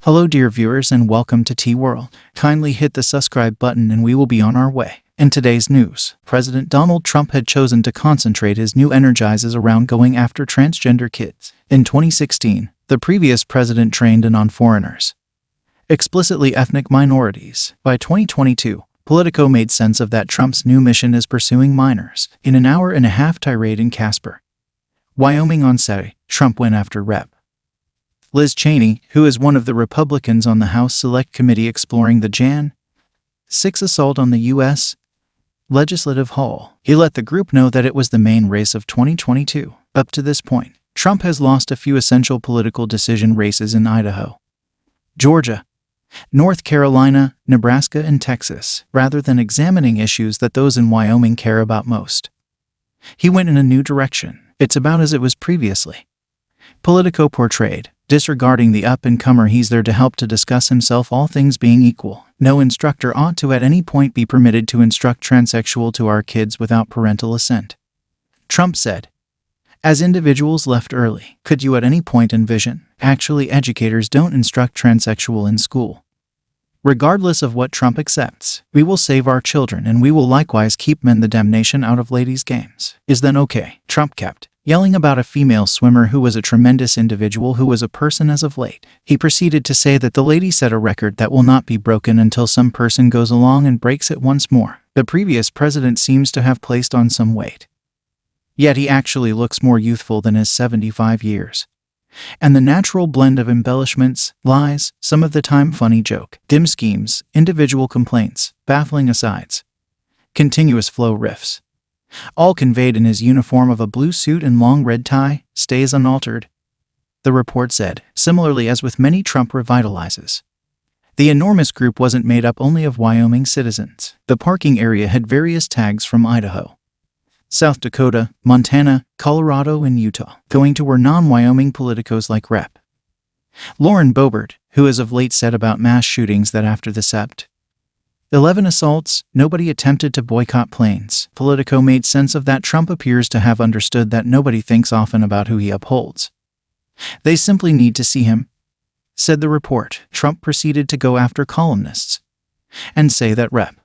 Hello dear viewers and welcome to T-World. Kindly hit the subscribe button and we will be on our way. In today's news, President Donald Trump had chosen to concentrate his new energizes around going after transgender kids. In 2016, the previous president trained in on foreigners, explicitly ethnic minorities. By 2022, Politico made sense of that Trump's new mission is pursuing minors. In an hour-and-a-half tirade in Casper, Wyoming on Saturday, Trump went after Rep. Liz Cheney, who is one of the Republicans on the House Select Committee exploring the Jan. 6 assault on the U.S. Legislative Hall. He let the group know that it was the main race of 2022. Up to this point, Trump has lost a few essential political decision races in Idaho, Georgia, North Carolina, Nebraska, and Texas, rather than examining issues that those in Wyoming care about most. He went in a new direction. It's about as it was previously. Politico portrayed, disregarding the up-and-comer he's there to help to discuss himself, all things being equal. No instructor ought to at any point be permitted to instruct transsexual to our kids without parental assent. Trump said, as individuals left early, could you at any point envision, actually educators don't instruct transsexual in school? Regardless of what Trump accepts, we will save our children and we will likewise keep men the damnation out of ladies' games. Is then okay? Trump kept yelling about a female swimmer who was a tremendous individual who was a person as of late. He proceeded to say that the lady set a record that will not be broken until some person goes along and breaks it once more. The previous president seems to have placed on some weight. Yet he actually looks more youthful than his 75 years. And the natural blend of embellishments, lies, some of the time funny joke, dim schemes, individual complaints, baffling asides, continuous flow riffs, all conveyed in his uniform of a blue suit and long red tie, stays unaltered. The report said, similarly as with many Trump revitalizes, the enormous group wasn't made up only of Wyoming citizens. The parking area had various tags from Idaho, South Dakota, Montana, Colorado, and Utah, going to where non-Wyoming politicos like Rep. Lauren Boebert, who has of late said about mass shootings that after the Sept. 11 assaults, nobody attempted to boycott planes. Politico made sense of that. Trump appears to have understood that nobody thinks often about who he upholds. They simply need to see him, said the report. Trump proceeded to go after columnists and say that Rep.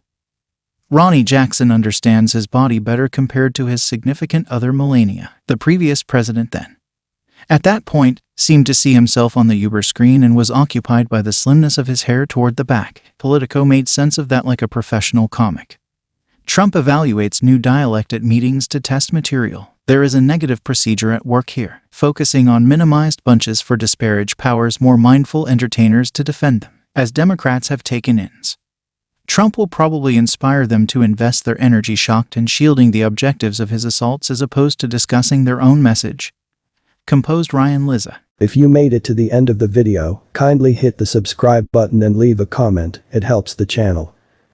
Ronnie Jackson understands his body better compared to his significant other Melania. The previous president then, at that point, seemed to see himself on the Uber screen and was occupied by the slimness of his hair toward the back. Politico made sense of that like a professional comic. Trump evaluates new dialect at meetings to test material. There is a negative procedure at work here, focusing on minimized bunches for disparaged powers, more mindful entertainers to defend them, as Democrats have taken ins. Trump will probably inspire them to invest their energy shocked and shielding the objectives of his assaults as opposed to discussing their own message. Composed Ryan Lizza. If you made it to the end of the video, kindly hit the subscribe button and leave a comment, it helps the channel.